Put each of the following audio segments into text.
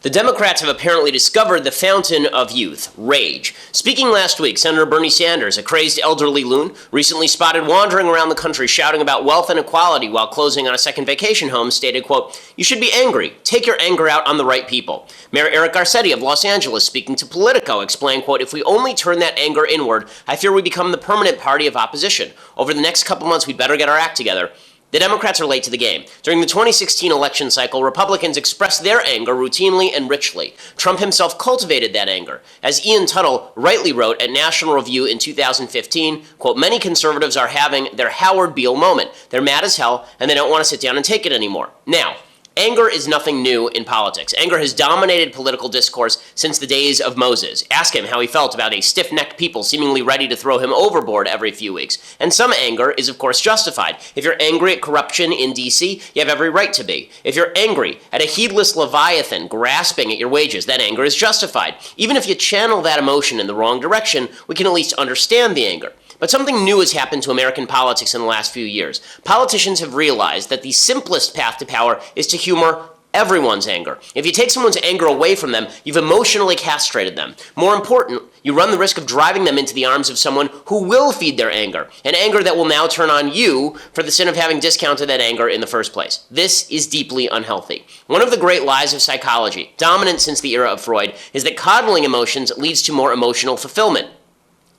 The Democrats have apparently discovered the fountain of youth, rage. Speaking last week, Senator Bernie Sanders, a crazed elderly loon, recently spotted wandering around the country shouting about wealth and equality while closing on a second vacation home, stated, quote, "You should be angry. Take your anger out on the right people." Mayor Eric Garcetti of Los Angeles, speaking to Politico, explained, quote, "If we only turn that anger inward, I fear we become the permanent party of opposition. Over the next couple months, we'd better get our act together." The Democrats are late to the game. During the 2016 election cycle, Republicans expressed their anger routinely and richly. Trump himself cultivated that anger. As Ian Tuttle rightly wrote at National Review in 2015, quote, "Many conservatives are having their Howard Beale moment. They're mad as hell, and they don't want to sit down and take it anymore." Now, anger is nothing new in politics. Anger has dominated political discourse since the days of Moses. Ask him how he felt about a stiff-necked people seemingly ready to throw him overboard every few weeks. And some anger is, of course, justified. If you're angry at corruption in D.C., you have every right to be. If you're angry at a heedless Leviathan grasping at your wages, that anger is justified. Even if you channel that emotion in the wrong direction, we can at least understand the anger. But something new has happened to American politics in the last few years. Politicians have realized that the simplest path to power is to humor everyone's anger. If you take someone's anger away from them, you've emotionally castrated them. More important, you run the risk of driving them into the arms of someone who will feed their anger, an anger that will now turn on you for the sin of having discounted that anger in the first place. This is deeply unhealthy. One of the great lies of psychology, dominant since the era of Freud, is that coddling emotions leads to more emotional fulfillment.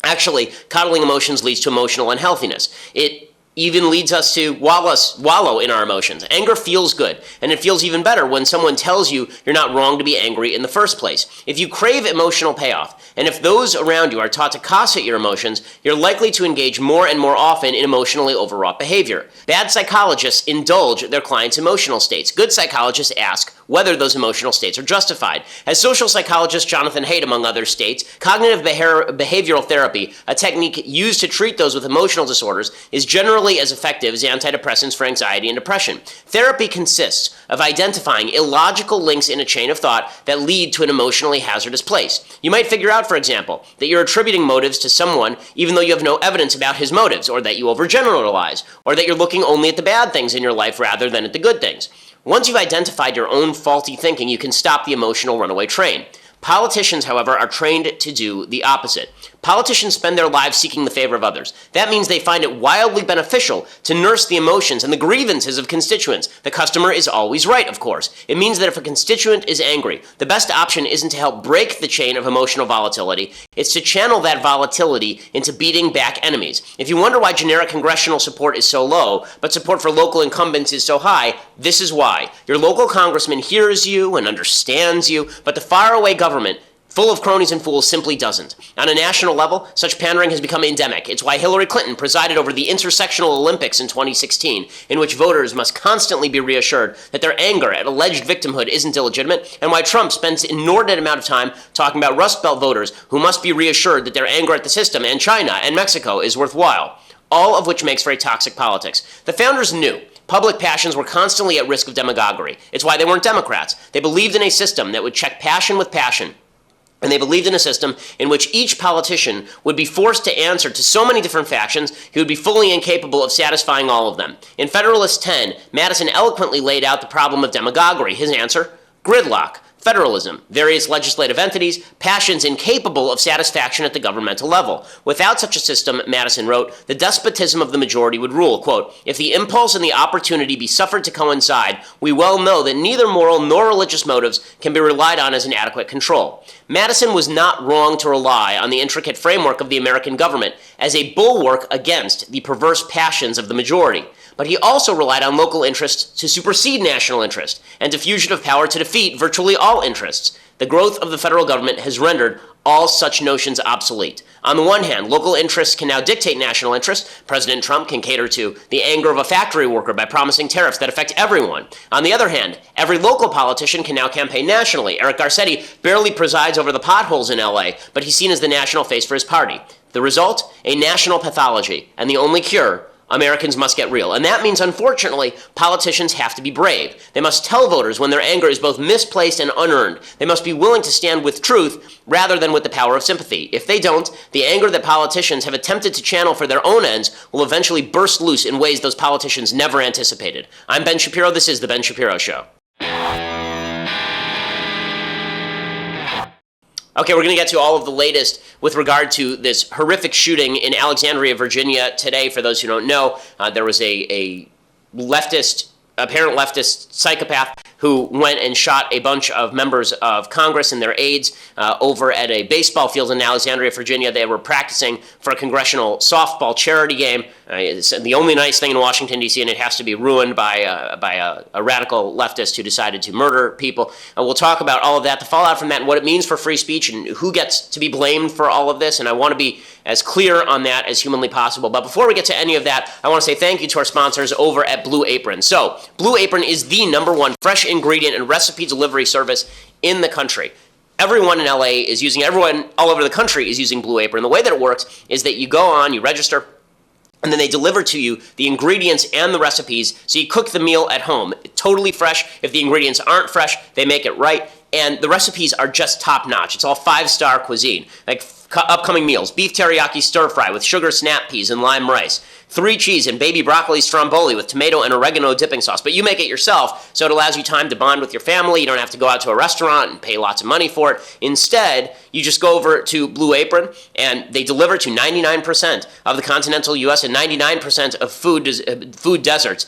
Actually, coddling emotions leads to emotional unhealthiness. It even leads us to wallow in our emotions. Anger feels good, and it feels even better when someone tells you you're not wrong to be angry in the first place. If you crave emotional payoff, and if those around you are taught to cosset your emotions, you're likely to engage more and more often in emotionally overwrought behavior. Bad psychologists indulge their clients' emotional states. Good psychologists ask whether those emotional states are justified. As social psychologist Jonathan Haidt, among others, states, cognitive behavioral therapy, a technique used to treat those with emotional disorders, is generally as effective as antidepressants for anxiety and depression. Therapy consists of identifying illogical links in a chain of thought that lead to an emotionally hazardous place. You might figure out, for example, that you're attributing motives to someone even though you have no evidence about his motives, or that you overgeneralize, or that you're looking only at the bad things in your life rather than at the good things. Once you've identified your own faulty thinking, you can stop the emotional runaway train. Politicians, however, are trained to do the opposite. Politicians spend their lives seeking the favor of others. That means they find it wildly beneficial to nurse the emotions and the grievances of constituents. The customer is always right, of course. It means that if a constituent is angry, the best option isn't to help break the chain of emotional volatility, it's to channel that volatility into beating back enemies. If you wonder why generic congressional support is so low, but support for local incumbents is so high, this is why. Your local congressman hears you and understands you, but the faraway government, full of cronies and fools, simply doesn't. On a national level, such pandering has become endemic. It's why Hillary Clinton presided over the intersectional Olympics in 2016, in which voters must constantly be reassured that their anger at alleged victimhood isn't illegitimate, and why Trump spends an inordinate amount of time talking about Rust Belt voters who must be reassured that their anger at the system and China and Mexico is worthwhile. All of which makes very toxic politics. The founders knew public passions were constantly at risk of demagoguery. It's why they weren't Democrats. They believed in a system that would check passion with passion. And they believed in a system in which each politician would be forced to answer to so many different factions, he would be fully incapable of satisfying all of them. In Federalist 10, Madison eloquently laid out the problem of demagoguery. His answer? Gridlock. Federalism, various legislative entities, passions incapable of satisfaction at the governmental level. Without such a system, Madison wrote, the despotism of the majority would rule. Quote, if the impulse and the opportunity be suffered to coincide, we well know that neither moral nor religious motives can be relied on as an adequate control. Madison was not wrong to rely on the intricate framework of the American government as a bulwark against the perverse passions of the majority. But he also relied on local interests to supersede national interest, and diffusion of power to defeat virtually all interests. The growth of the federal government has rendered all such notions obsolete. On the one hand, local interests can now dictate national interests. President Trump can cater to the anger of a factory worker by promising tariffs that affect everyone. On the other hand, every local politician can now campaign nationally. Eric Garcetti barely presides over the potholes in LA, but he's seen as the national face for his party. The result? A national pathology, and the only cure: Americans must get real. And that means, unfortunately, politicians have to be brave. They must tell voters when their anger is both misplaced and unearned. They must be willing to stand with truth rather than with the power of sympathy. If they don't, the anger that politicians have attempted to channel for their own ends will eventually burst loose in ways those politicians never anticipated. I'm Ben Shapiro. This is The Ben Shapiro Show. Okay, we're going to get to all of the latest with regard to this horrific shooting in Alexandria, Virginia today. For those who don't know, there was a apparent leftist psychopath who went and shot a bunch of members of Congress and their aides over at a baseball field in Alexandria, Virginia. They were practicing for a congressional softball charity game. It's the only nice thing in Washington, D.C., and it has to be ruined by a radical leftist who decided to murder people. We'll talk about all of that, the fallout from that, and what it means for free speech, and who gets to be blamed for all of this. And I want to be as clear on that as humanly possible. But before we get to any of that, I want to say thank you to our sponsors over at Blue Apron. So, Blue Apron is the #1 fresh ingredient and recipe delivery service in the country. Everyone in LA is using, everyone all over the country is using Blue Apron. The way that it works is that you go on, you register, and then they deliver to you the ingredients and the recipes, so you cook the meal at home. Totally fresh. If the ingredients aren't fresh, they make it right. And the recipes are just top-notch. It's all 5-star cuisine. Like upcoming meals: beef teriyaki stir-fry with sugar snap peas and lime rice, 3 cheese and baby broccoli stromboli with tomato and oregano dipping sauce. But you make it yourself, so it allows you time to bond with your family. You don't have to go out to a restaurant and pay lots of money for it. Instead, you just go over to Blue Apron, and they deliver to 99% of the continental U.S. and 99% of food deserts.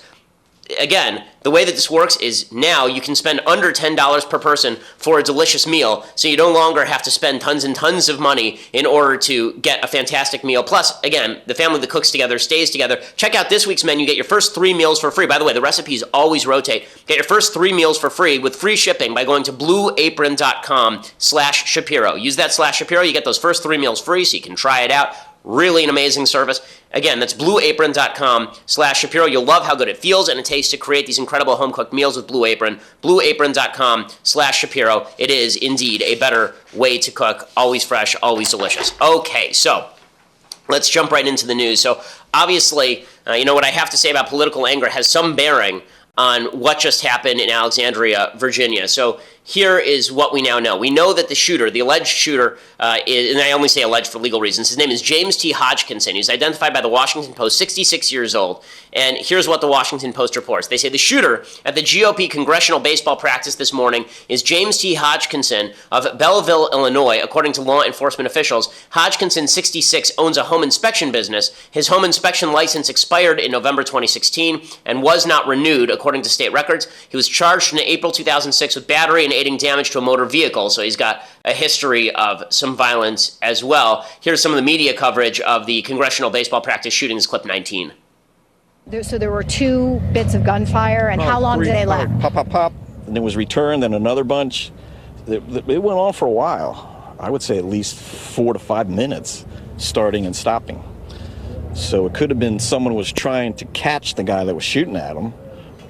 Again, the way that this works is now you can spend under $10 per person for a delicious meal, so you no longer have to spend tons and tons of money in order to get a fantastic meal. Plus, again, the family that cooks together stays together. Check out this week's menu. Get your first 3 meals for free. By the way, the recipes always rotate. Get your first 3 meals for free with free shipping by going to blueapron.com/Shapiro. Use that /Shapiro. You get those first 3 meals free, so you can try it out. Really an amazing service. Again, that's blueapron.com/Shapiro. You'll love how good it feels and it tastes to create these incredible home-cooked meals with Blue Apron. Blueapron.com/Shapiro. It is indeed a better way to cook. Always fresh, always delicious. Okay, so let's jump right into the news. So obviously, what I have to say about political anger has some bearing on what just happened in Alexandria, Virginia. So here is what we now know. We know that the shooter, the alleged shooter, and I only say alleged for legal reasons, his name is James T. Hodgkinson. He's identified by the Washington Post, 66 years old. And here's what the Washington Post reports. They say the shooter at the GOP congressional baseball practice this morning is James T. Hodgkinson of Belleville, Illinois. According to law enforcement officials, Hodgkinson, 66, owns a home inspection business. His home inspection license expired in November 2016 and was not renewed, according to state records. He was charged in April 2006 with battery and aiding damage to a motor vehicle, so he's got a history of some violence as well. Here's some of the media coverage of the congressional baseball practice shootings, clip 19. So there were 2 bits of gunfire, and how long did they last? Pop, pop, pop, and it was returned, then another bunch. It went on for a while. I would say at least 4 to 5 minutes, starting and stopping. So it could have been someone was trying to catch the guy that was shooting at him,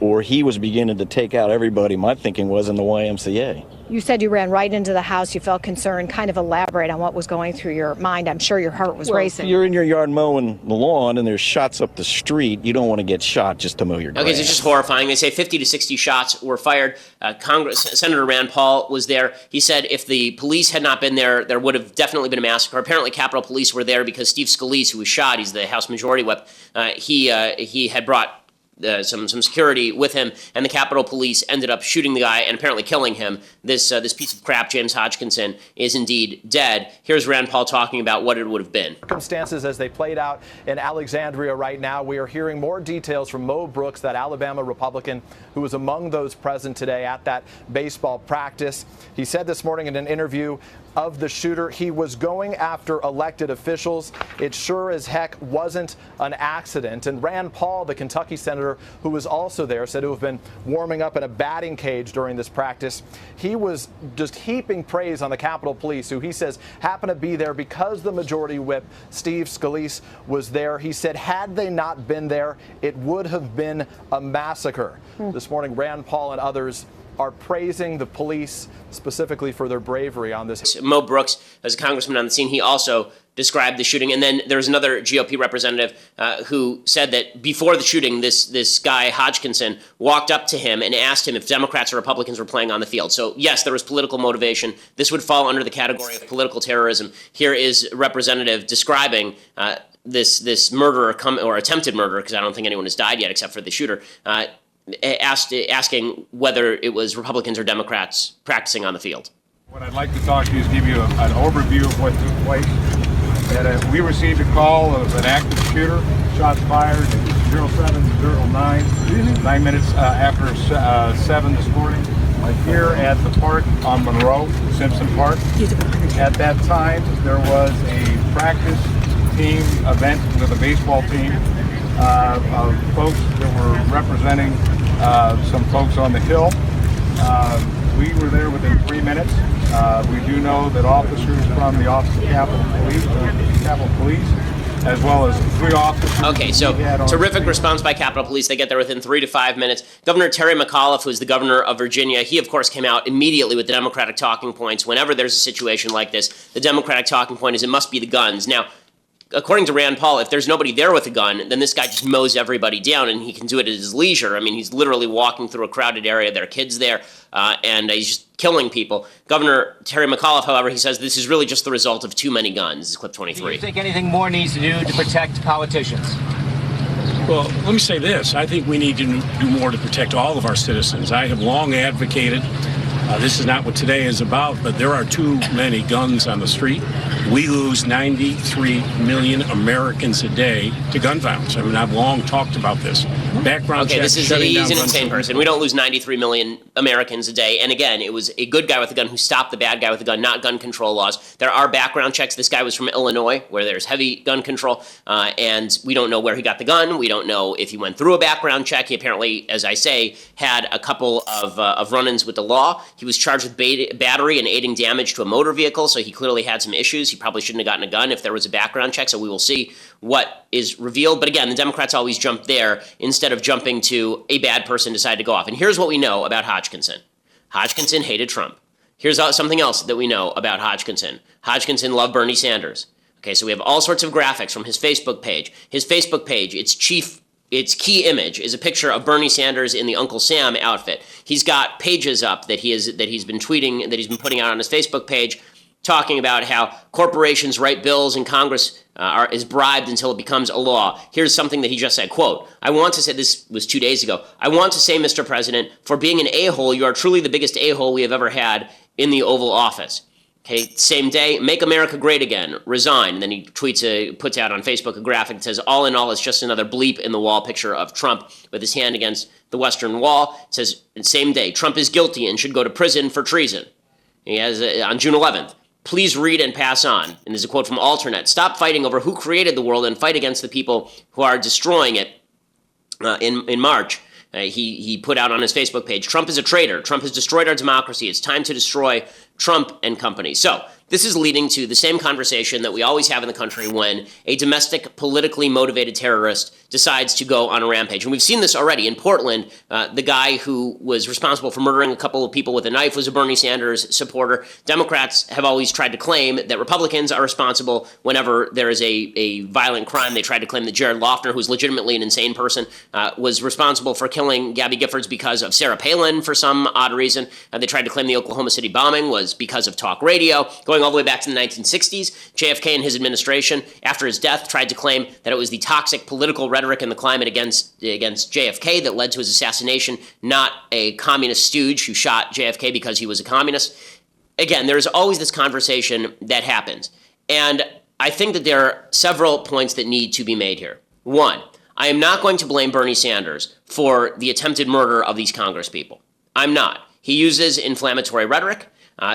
or he was beginning to take out everybody, my thinking was, in the YMCA. You said you ran right into the house. You felt concerned. Kind of elaborate on what was going through your mind. I'm sure your heart was racing. If you're in your yard mowing the lawn and there's shots up the street, you don't want to get shot just to mow your grass. Okay, so it's just horrifying. They say 50 to 60 shots were fired. Senator Rand Paul was there. He said if the police had not been there, there would have definitely been a massacre. Apparently, Capitol Police were there because Steve Scalise, who was shot, he's the House Majority Whip, he had brought some security with him, and the Capitol Police ended up shooting the guy and apparently killing him. This piece of crap, James Hodgkinson, is indeed dead. Here's Rand Paul talking about what it would have been. Circumstances as they played out in Alexandria right now. We are hearing more details from Mo Brooks, that Alabama Republican who was among those present today at that baseball practice. He said this morning in an interview of the shooter, he was going after elected officials. It sure as heck wasn't an accident. And Rand Paul, the Kentucky senator who was also there, said to have been warming up in a batting cage during this practice. He was just heaping praise on the Capitol Police, who he says happened to be there because the Majority Whip, Steve Scalise, was there. He said had they not been there, it would have been a massacre. This morning, Rand Paul and others are praising the police specifically for their bravery on this. Mo Brooks, as a congressman on the scene, he also described the shooting. And then there was another GOP representative who said that before the shooting, this guy, Hodgkinson, walked up to him and asked him if Democrats or Republicans were playing on the field. So, yes, there was political motivation. This would fall under the category of political terrorism. Here is a representative describing this murder or attempted murder, because I don't think anyone has died yet except for the shooter, asking whether it was Republicans or Democrats practicing on the field. What I'd like to talk to you is give you an overview of what took place. That we received a call of an active shooter, shots fired, 0709, 9 minutes after 7 this morning, here at the park on Monroe, Simpson Park. At that time, there was a practice team event with a baseball team of folks that were representing some folks on the Hill. We were there within 3 minutes. We do know that officers from the Office of Capitol Police, as well as 3 officers. Okay, so terrific response by Capitol Police. They get there within 3 to 5 minutes. Governor Terry McAuliffe, who is the governor of Virginia, he, of course, came out immediately with the Democratic talking points. Whenever there's a situation like this, the Democratic talking point is it must be the guns. Now, according to Rand Paul, if there's nobody there with a gun, then this guy just mows everybody down, and he can do it at his leisure. I mean, he's literally walking through a crowded area. There are kids there, and he's just killing people. Governor Terry McAuliffe, however, he says this is really just the result of too many guns. This is clip 23. Do you think anything more needs to do to protect politicians? Well, let me say this. I think we need to do more to protect all of our citizens. I have long advocated, this is not what today is about, but there are too many guns on the street. We lose 93 million Americans a day to gun violence. I mean, I've long talked about this. Background Okay, checks, he's an insane person. We don't lose 93 million Americans a day. And again, it was a good guy with a gun who stopped the bad guy with a gun, not gun control laws. There are background checks. This guy was from Illinois, where there's heavy gun control, and we don't know where he got the gun. We don't know if he went through a background check. He apparently, as I say, had a couple of run-ins with the law. He was charged with battery and aiding damage to a motor vehicle, so he clearly had some issues. He probably shouldn't have gotten a gun if there was a background check, so we will see what is revealed. But again, the Democrats always jump there instead of jumping to a bad person decided to go off. And here's what we know about Hodgkinson. Hodgkinson hated Trump. Here's something else that we know about Hodgkinson. Hodgkinson loved Bernie Sanders. Okay, so we have all sorts of graphics from his Facebook page. His Facebook page, its key image is a picture of Bernie Sanders in the Uncle Sam outfit. He's got pages up that he's been tweeting, that he's been putting out on his Facebook page, talking about how corporations write bills and Congress is bribed until it becomes a law. Here's something that he just said, quote, I want to say, this was 2 days ago, I want to say, Mr. President, for being an a-hole, you are truly the biggest a-hole we have ever had in the Oval Office. Okay, same day, make America great again, resign. And then he puts out on Facebook a graphic that says, all in all, it's just another bleep in the wall picture of Trump with his hand against the Western Wall. It says, same day, Trump is guilty and should go to prison for treason. He has, on June 11th, please read and pass on. And there's a quote from Alternate. Stop fighting over who created the world and fight against the people who are destroying it. In March, he put out on his Facebook page, Trump is a traitor. Trump has destroyed our democracy. It's time to destroy Trump and company. So this is leading to the same conversation that we always have in the country when a domestic, politically motivated terrorist decides to go on a rampage. And we've seen this already. In Portland, the guy who was responsible for murdering a couple of people with a knife was a Bernie Sanders supporter. Democrats have always tried to claim that Republicans are responsible whenever there is a violent crime. They tried to claim that Jared Loughner, who's legitimately an insane person, was responsible for killing Gabby Giffords because of Sarah Palin for some odd reason. They tried to claim the Oklahoma City bombing was because of talk radio. Going all the way back to the 1960s, JFK and his administration, after his death, tried to claim that it was the toxic political rhetoric and the climate against JFK that led to his assassination, not a communist stooge who shot JFK because he was a communist. Again, there's always this conversation that happens. And I think that there are several points that need to be made here. One, I am not going to blame Bernie Sanders for the attempted murder of these congresspeople. I'm not. He uses inflammatory rhetoric.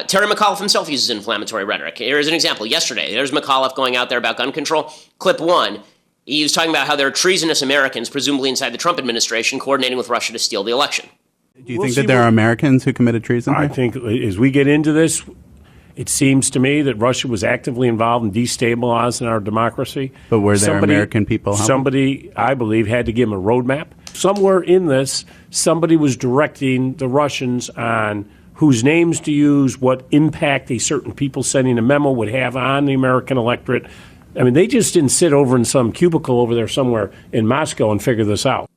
Terry McAuliffe himself uses inflammatory rhetoric. Here's an example. Yesterday, there's McAuliffe going out there about gun control. Clip 1, he was talking about how there are treasonous Americans, presumably inside the Trump administration, coordinating with Russia to steal the election. Do you think that there are Americans who committed treason? I think as we get into this, it seems to me that Russia was actively involved in destabilizing our democracy. But were there American people? Somebody, I believe, had to give them a roadmap. Somewhere in this, somebody was directing the Russians on whose names to use, what impact a certain people sending a memo would have on the American electorate. I mean, they just didn't sit over in some cubicle over there somewhere in Moscow and figure this out.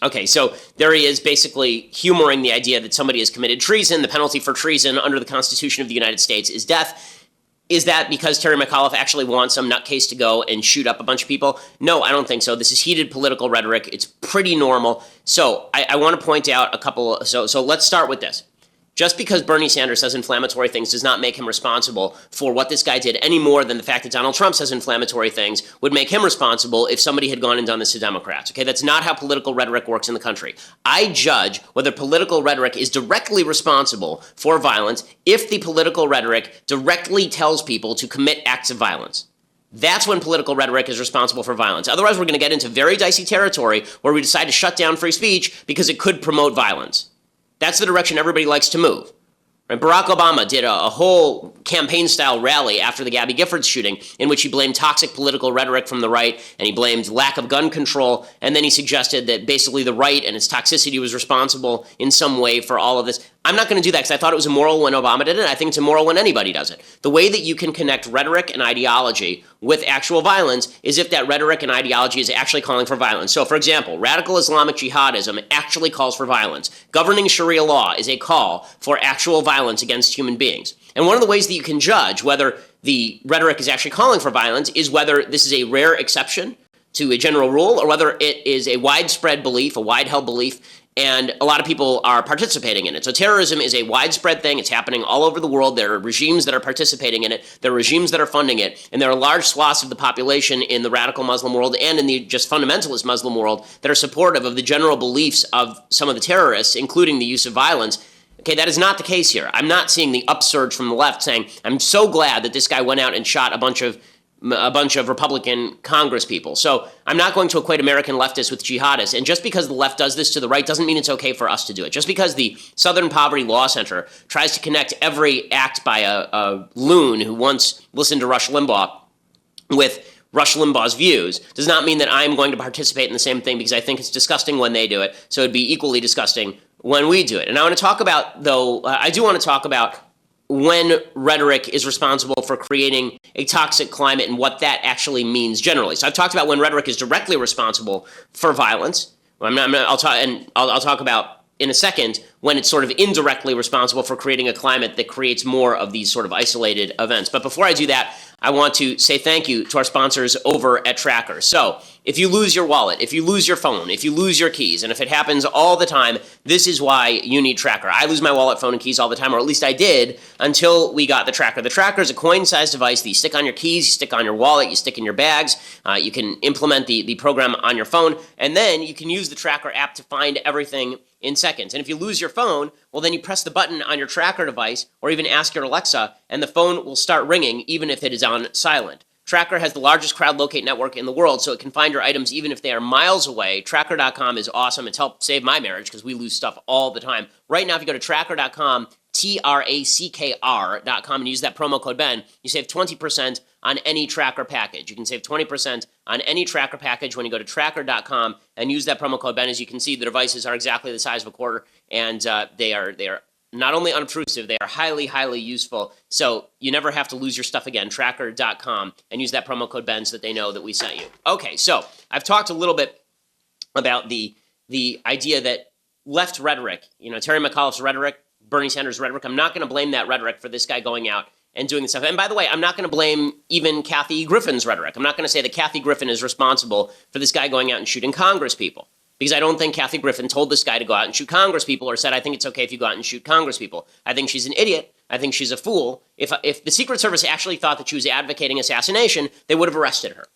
Okay, so there he is basically humoring the idea that somebody has committed treason. The penalty for treason under the Constitution of the United States is death. Is that because Terry McAuliffe actually wants some nutcase to go and shoot up a bunch of people? No, I don't think so. This is heated political rhetoric. It's pretty normal. So I want to point out a couple. So let's start with this. Just because Bernie Sanders says inflammatory things does not make him responsible for what this guy did any more than the fact that Donald Trump says inflammatory things would make him responsible if somebody had gone and done this to Democrats. Okay, that's not how political rhetoric works in the country. I judge whether political rhetoric is directly responsible for violence if the political rhetoric directly tells people to commit acts of violence. That's when political rhetoric is responsible for violence. Otherwise, we're going to get into very dicey territory where we decide to shut down free speech because it could promote violence. That's the direction everybody likes to move. Right? Barack Obama did a whole campaign-style rally after the Gabby Giffords shooting in which he blamed toxic political rhetoric from the right, and he blamed lack of gun control, and then he suggested that basically the right and its toxicity was responsible in some way for all of this. I'm not going to do that because I thought it was immoral when Obama did it. I think it's immoral when anybody does it. The way that you can connect rhetoric and ideology with actual violence is if that rhetoric and ideology is actually calling for violence. So, for example, radical Islamic jihadism actually calls for violence. Governing Sharia law is a call for actual violence against human beings. And one of the ways that you can judge whether the rhetoric is actually calling for violence is whether this is a rare exception to a general rule or whether it is a widespread belief, a wide-held belief, and a lot of people are participating in it. So terrorism is a widespread thing. It's happening all over the world. There are regimes that are participating in it. There are regimes that are funding it. And there are large swaths of the population in the radical Muslim world and in the just fundamentalist Muslim world that are supportive of the general beliefs of some of the terrorists, including the use of violence. Okay, that is not the case here. I'm not seeing the upsurge from the left saying, I'm so glad that this guy went out and shot a bunch of Republican Congress people. So I'm not going to equate American leftists with jihadists. And just because the left does this to the right doesn't mean it's okay for us to do it. Just because the Southern Poverty Law Center tries to connect every act by a loon who once listened to Rush Limbaugh with Rush Limbaugh's views does not mean that I'm going to participate in the same thing because I think it's disgusting when they do it. So it'd be equally disgusting when we do it. And I want to talk about, though, I do want to talk about when rhetoric is responsible for creating a toxic climate and what that actually means generally. So I've talked about when rhetoric is directly responsible for violence. I'll talk about in a second when it's sort of indirectly responsible for creating a climate that creates more of these sort of isolated events. But before I do that, I want to say thank you to our sponsors over at Tracker. So if you lose your wallet, if you lose your phone, if you lose your keys, and if it happens all the time, this is why you need Tracker. I lose my wallet, phone, and keys all the time, or at least I did until we got the Tracker. The Tracker is a coin-sized device that you stick on your keys, you stick on your wallet, you stick in your bags. You can implement the program on your phone, and then you can use the Tracker app to find everything in seconds. And if you lose your phone, well, then you press the button on your Tracker device or even ask your Alexa, and the phone will start ringing even if it is on silent. Tracker has the largest crowd locate network in the world, so it can find your items even if they are miles away. Tracker.com is awesome. It's helped save my marriage because we lose stuff all the time. Right now, if you go to Tracker.com, TRACKR.com, and use that promo code Ben, you save 20% on any Tracker package. You can save 20% on any Tracker package when you go to Tracker.com and use that promo code Ben. As you can see, the devices are exactly the size of a quarter, and they are not only unobtrusive, they are highly, highly useful. So you never have to lose your stuff again. Tracker.com, and use that promo code Ben so that they know that we sent you. Okay, so I've talked a little bit about the idea that left rhetoric, Terry McAuliffe's rhetoric, Bernie Sanders' rhetoric, I'm not going to blame that rhetoric for this guy going out and doing this stuff. And by the way, I'm not going to blame even Kathy Griffin's rhetoric. I'm not going to say that Kathy Griffin is responsible for this guy going out and shooting Congress people, because I don't think Kathy Griffin told this guy to go out and shoot Congress people or said, I think it's okay if you go out and shoot Congress people. I think she's an idiot. I think she's a fool. If the Secret Service actually thought that she was advocating assassination, they would have arrested her.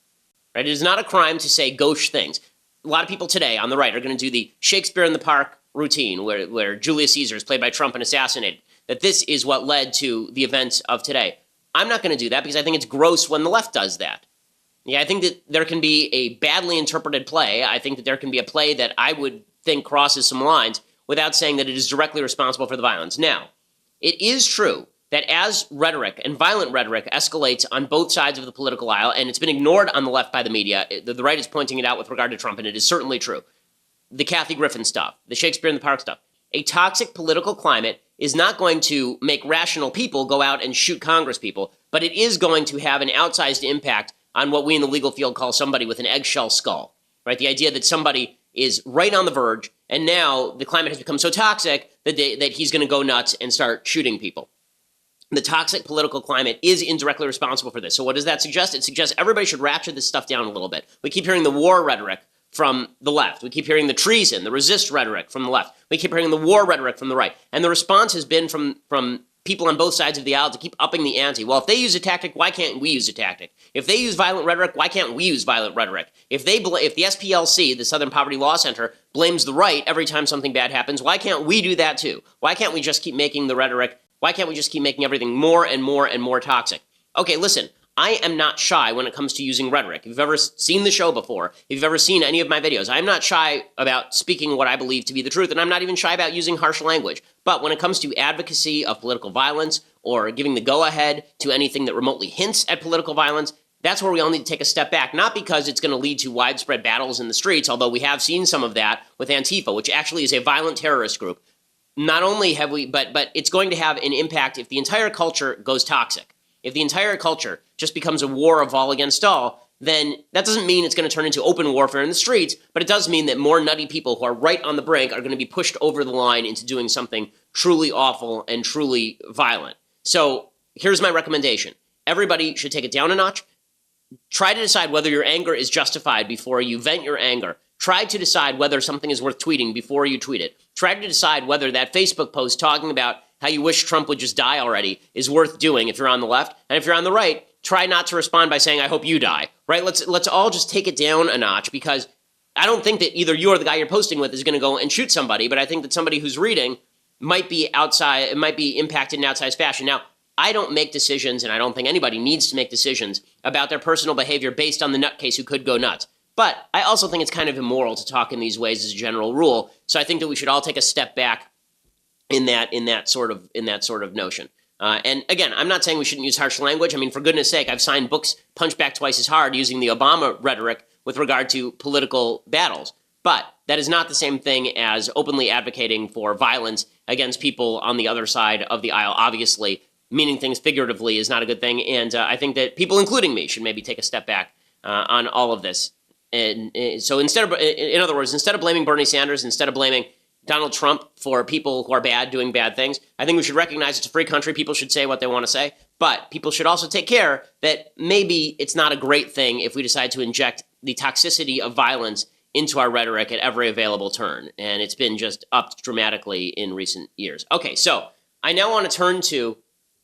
Right? It is not a crime to say gauche things. A lot of people today on the right are going to do the Shakespeare in the Park routine where Julius Caesar is played by Trump and assassinated, that this is what led to the events of today. I'm not going to do that because I think it's gross when the left does that. Yeah, I think that there can be a badly interpreted play. I think that there can be a play that I would think crosses some lines without saying that it is directly responsible for the violence. Now, it is true that as rhetoric and violent rhetoric escalates on both sides of the political aisle, and it's been ignored on the left by the media, the right is pointing it out with regard to Trump, and it is certainly true. The Kathy Griffin stuff, the Shakespeare in the Park stuff. A toxic political climate is not going to make rational people go out and shoot Congress people, but it is going to have an outsized impact on what we in the legal field call somebody with an eggshell skull, right? The idea that somebody is right on the verge, and now the climate has become so toxic that he's going to go nuts and start shooting people. The toxic political climate is indirectly responsible for this. So what does that suggest? It suggests everybody should ratchet this stuff down a little bit. We keep hearing the war rhetoric from the left. We keep hearing the treason, the resist rhetoric from the left. We keep hearing the war rhetoric from the right. And the response has been from people on both sides of the aisle to keep upping the ante. Well, if they use a tactic, why can't we use a tactic? If they use violent rhetoric, why can't we use violent rhetoric? If the SPLC, the Southern Poverty Law Center, blames the right every time something bad happens, why can't we do that too? Why can't we just keep making the rhetoric? Why can't we just keep making everything more and more and more toxic? Okay, listen, I am not shy when it comes to using rhetoric. If you've ever seen the show before, if you've ever seen any of my videos, I'm not shy about speaking what I believe to be the truth, and I'm not even shy about using harsh language. But when it comes to advocacy of political violence or giving the go-ahead to anything that remotely hints at political violence, that's where we all need to take a step back, not because it's going to lead to widespread battles in the streets, although we have seen some of that with Antifa, which actually is a violent terrorist group. Not only have we, but it's going to have an impact if the entire culture goes toxic. If the entire culture just becomes a war of all against all, then that doesn't mean it's going to turn into open warfare in the streets, but it does mean that more nutty people who are right on the brink are going to be pushed over the line into doing something truly awful and truly violent. So here's my recommendation. Everybody should take it down a notch. Try to decide whether your anger is justified before you vent your anger. Try to decide whether something is worth tweeting before you tweet it. Try to decide whether that Facebook post talking about how you wish Trump would just die already is worth doing if you're on the left. And if you're on the right, try not to respond by saying, I hope you die, right? Let's all just take it down a notch, because I don't think that either you or the guy you're posting with is going to go and shoot somebody, but I think that somebody who's reading might be impacted in outsized fashion. Now, I don't make decisions, and I don't think anybody needs to make decisions about their personal behavior based on the nutcase who could go nuts. But I also think it's kind of immoral to talk in these ways as a general rule. So I think that we should all take a step back in that sort of notion. And again, I'm not saying we shouldn't use harsh language. I mean, for goodness sake, I've signed books punched back twice as hard using the Obama rhetoric with regard to political battles. But that is not the same thing as openly advocating for violence against people on the other side of the aisle. Obviously, meaning things figuratively is not a good thing. And I think that people, including me, should maybe take a step back on all of this. And so in other words, instead of blaming Bernie Sanders, instead of blaming Donald Trump for people who are bad doing bad things, I think we should recognize it's a free country. People should say what they want to say, but people should also take care that maybe it's not a great thing if we decide to inject the toxicity of violence into our rhetoric at every available turn. And it's been just upped dramatically in recent years. Okay, so I now want to turn to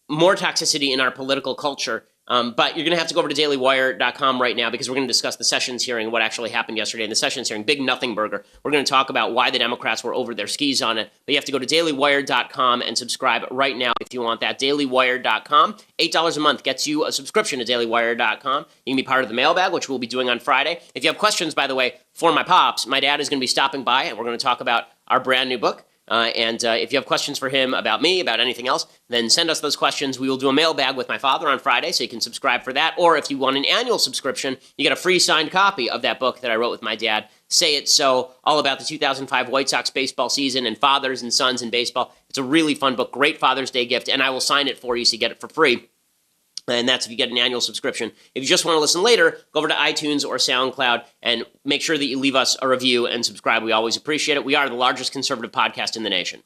more toxicity in our political culture. But you're going to have to go over to dailywire.com right now, because we're going to discuss the Sessions hearing, what actually happened yesterday in the Sessions hearing. Big nothing burger. We're going to talk about why the Democrats were over their skis on it. But you have to go to dailywire.com and subscribe right now if you want that. Dailywire.com. $8 a month gets you a subscription to dailywire.com. You can be part of the mailbag, which we'll be doing on Friday. If you have questions, by the way, for my pops, my dad is going to be stopping by, and we're going to talk about our brand new book. And if you have questions for him about me, about anything else, then send us those questions. We will do a mailbag with my father on Friday, so you can subscribe for that. Or if you want an annual subscription, you get a free signed copy of that book that I wrote with my dad, Say It So, all about the 2005 White Sox baseball season and fathers and sons in baseball. It's a really fun book, great Father's Day gift, and I will sign it for you so you get it for free. And that's if you get an annual subscription. If you just want to listen later, go over to iTunes or SoundCloud and make sure that you leave us a review and subscribe. We always appreciate it. We are the largest conservative podcast in the nation.